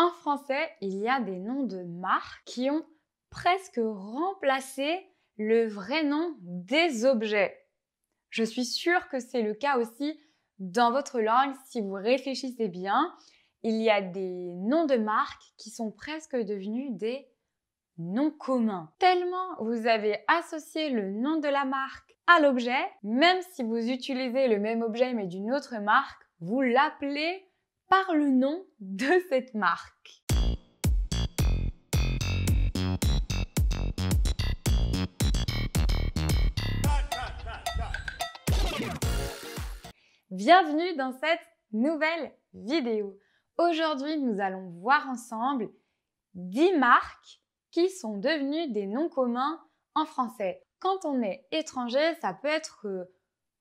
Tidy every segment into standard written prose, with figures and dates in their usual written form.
En français, il y a des noms de marques qui ont presque remplacé le vrai nom des objets. Je suis sûre que c'est le cas aussi dans votre langue si vous réfléchissez bien. Il y a des noms de marques qui sont presque devenus des noms communs. Tellement vous avez associé le nom de la marque à l'objet, même si vous utilisez le même objet mais d'une autre marque, vous l'appelez par le nom de cette marque. Bienvenue dans cette nouvelle vidéo. Aujourd'hui, nous allons voir ensemble 10 marques qui sont devenues des noms communs en français. Quand on est étranger, ça peut être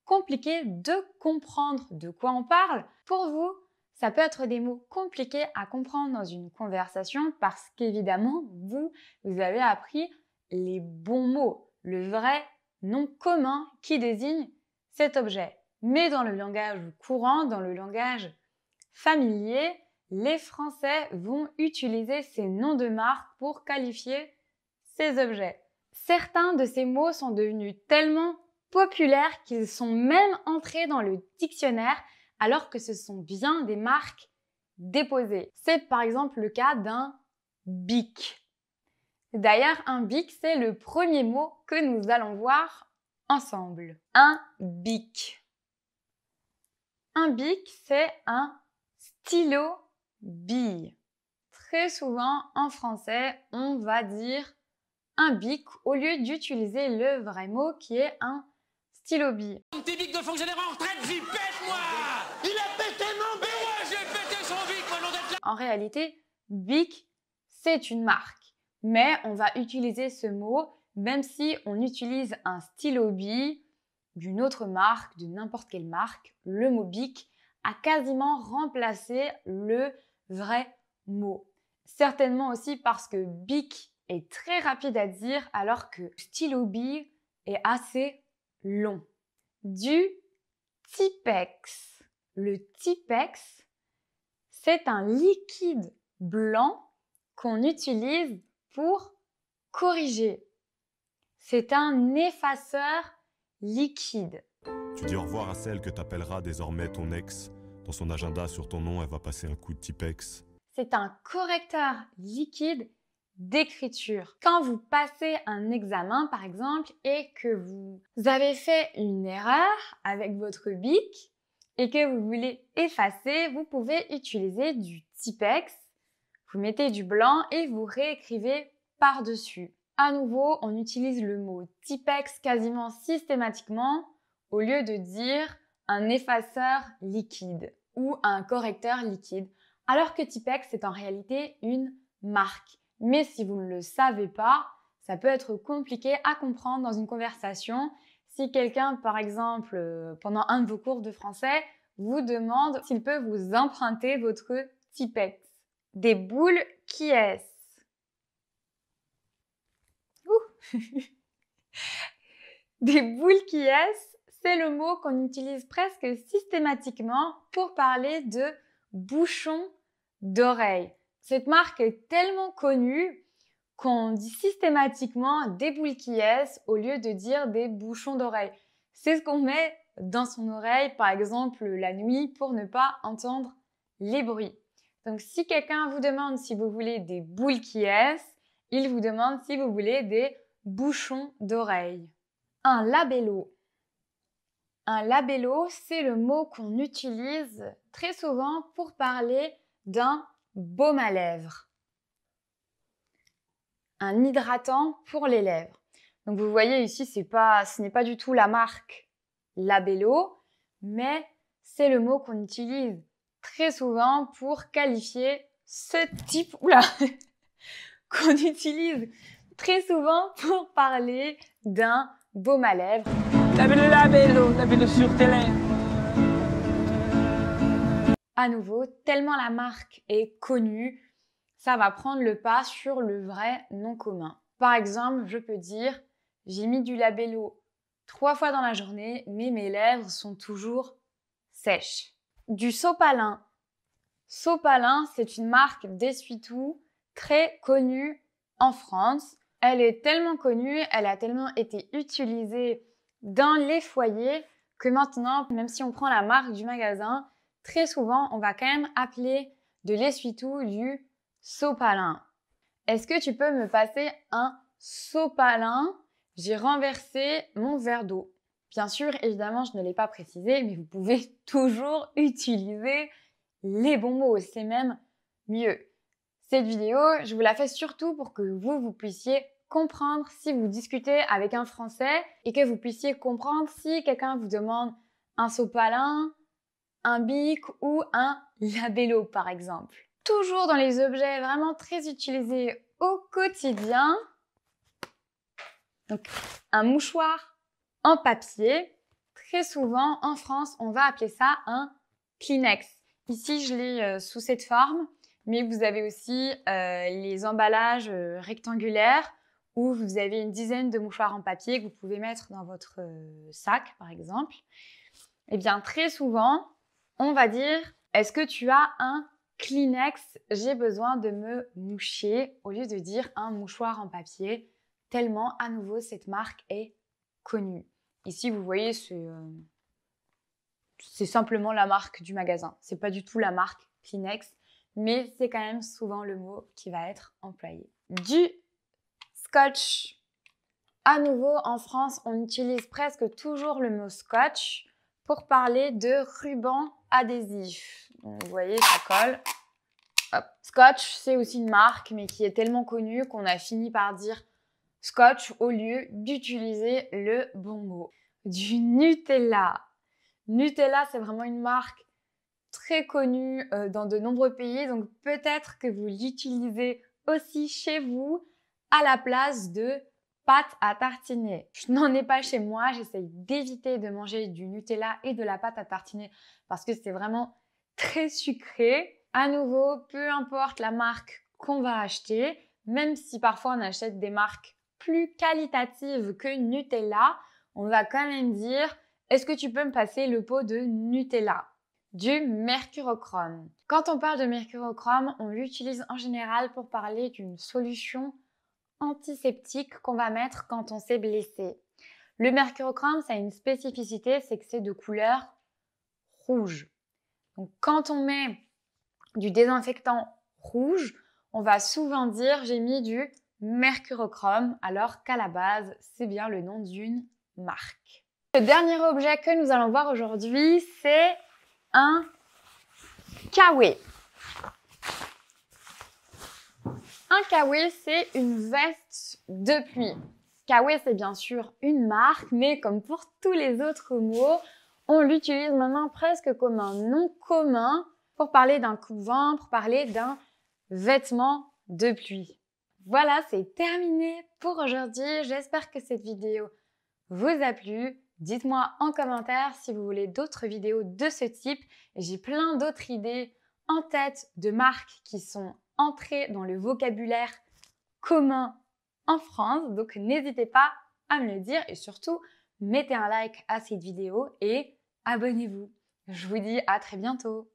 compliqué de comprendre de quoi on parle. Pour vous, ça peut être des mots compliqués à comprendre dans une conversation parce qu'évidemment, vous avez appris les bons mots, le vrai nom commun qui désigne cet objet. Mais dans le langage courant, dans le langage familier, les Français vont utiliser ces noms de marque pour qualifier ces objets. Certains de ces mots sont devenus tellement populaires qu'ils sont même entrés dans le dictionnaire alors que ce sont bien des marques déposées. C'est par exemple le cas d'un bic. D'ailleurs, un bic, c'est le premier mot que nous allons voir ensemble. Un bic. Un bic, c'est un stylo bille. Très souvent, en français, on va dire un bic au lieu d'utiliser le vrai mot qui est un stylo bille. Un petit bic de fonctionnaire en retraite, j'y pète moi. Il a pété mon bic. Mais moi, j'ai pété son bic, moi, nom d'être là. En réalité, bic, c'est une marque. Mais on va utiliser ce mot même si on utilise un stylo bille d'une autre marque, de n'importe quelle marque, le mot bic a quasiment remplacé le vrai mot. Certainement aussi parce que bic est très rapide à dire alors que stylo bille est assez long. Du Tipex. Le Tipex, c'est un liquide blanc qu'on utilise pour corriger. C'est un effaceur liquide. Tu dis au revoir à celle que t'appelleras désormais ton ex. Dans son agenda sur ton nom, elle va passer un coup de Tipex. C'est un correcteur liquide d'écriture. Quand vous passez un examen, par exemple, et que vous avez fait une erreur avec votre bic et que vous voulez effacer, vous pouvez utiliser du Tipex. Vous mettez du blanc et vous réécrivez par-dessus. À nouveau, on utilise le mot Tipex quasiment systématiquement au lieu de dire un effaceur liquide ou un correcteur liquide, alors que Tipex est en réalité une marque. Mais si vous ne le savez pas, ça peut être compliqué à comprendre dans une conversation. Si quelqu'un, par exemple, pendant un de vos cours de français, vous demande s'il peut vous emprunter votre Tipex. Des boules qui est. Des boules qui est, c'est le mot qu'on utilise presque systématiquement pour parler de bouchons d'oreille. Cette marque est tellement connue qu'on dit systématiquement des boules qui est au lieu de dire des bouchons d'oreille. C'est ce qu'on met dans son oreille, par exemple la nuit, pour ne pas entendre les bruits. Donc si quelqu'un vous demande si vous voulez des boules qui est, il vous demande si vous voulez des bouchons d'oreille. Un labello. Un labello, c'est le mot qu'on utilise très souvent pour parler d'un baume à lèvres. Un hydratant pour les lèvres. Donc vous voyez ici, ce n'est pas du tout la marque labello, mais c'est le mot qu'on utilise très souvent pour qualifier ce type qu'on utilise très souvent pour parler d'un baume à lèvres. Labello sur tes lèvres. À nouveau, tellement la marque est connue, ça va prendre le pas sur le vrai nom commun. Par exemple, je peux dire « J'ai mis du labello 3 fois dans la journée, mais mes lèvres sont toujours sèches. » Du sopalin. Sopalin, c'est une marque d'essuie-tout très connue en France. Elle est tellement connue, elle a tellement été utilisée dans les foyers que maintenant, même si on prend la marque du magasin, très souvent, on va quand même appeler de l'essuie-tout du sopalin. Est-ce que tu peux me passer un sopalin? J'ai renversé mon verre d'eau. Bien sûr, évidemment, je ne l'ai pas précisé, mais vous pouvez toujours utiliser les bons mots, c'est même mieux. Cette vidéo, je vous la fais surtout pour que vous puissiez comprendre si vous discutez avec un Français et que vous puissiez comprendre si quelqu'un vous demande un sopalin, un bic ou un labello par exemple. Toujours dans les objets vraiment très utilisés au quotidien, donc un mouchoir en papier. Très souvent en France, on va appeler ça un Kleenex. Ici, je l'ai sous cette forme, mais vous avez aussi les emballages rectangulaires où vous avez une dizaine de mouchoirs en papier que vous pouvez mettre dans votre sac, par exemple. Eh bien, très souvent, on va dire « Est-ce que tu as un Kleenex? J'ai besoin de me moucher » au lieu de dire un mouchoir en papier, tellement, à nouveau, cette marque est connue. Ici, vous voyez, c'est simplement la marque du magasin. C'est pas du tout la marque Kleenex, mais c'est quand même souvent le mot qui va être employé. Du scotch. À nouveau, en France, on utilise presque toujours le mot scotch pour parler de ruban adhésif. Donc, vous voyez, ça colle. Hop. Scotch, c'est aussi une marque, mais qui est tellement connue qu'on a fini par dire scotch au lieu d'utiliser le bon mot. Du Nutella. Nutella, c'est vraiment une marque très connue dans de nombreux pays, donc peut-être que vous l'utilisez aussi chez vous à la place de pâte à tartiner. Je n'en ai pas chez moi, j'essaye d'éviter de manger du Nutella et de la pâte à tartiner parce que c'est vraiment très sucré. À nouveau, peu importe la marque qu'on va acheter, même si parfois on achète des marques plus qualitatives que Nutella, on va quand même dire « Est-ce que tu peux me passer le pot de Nutella ?» Du mercurochrome. Quand on parle de mercurochrome, on l'utilise en général pour parler d'une solution antiseptique qu'on va mettre quand on s'est blessé. Le mercurochrome, ça a une spécificité, c'est que c'est de couleur rouge. Donc quand on met du désinfectant rouge, on va souvent dire « j'ai mis du mercurochrome » alors qu'à la base, c'est bien le nom d'une marque. Le dernier objet que nous allons voir aujourd'hui, c'est un kawé. Un kawé, c'est une veste de pluie. Kawé, c'est bien sûr une marque, mais comme pour tous les autres mots, on l'utilise maintenant presque comme un nom commun pour parler d'un coupe-vent, pour parler d'un vêtement de pluie. Voilà, c'est terminé pour aujourd'hui. J'espère que cette vidéo vous a plu. Dites-moi en commentaire si vous voulez d'autres vidéos de ce type. J'ai plein d'autres idées en tête de marques qui sont entrées dans le vocabulaire commun en France. Donc n'hésitez pas à me le dire et surtout mettez un like à cette vidéo et abonnez-vous. Je vous dis à très bientôt.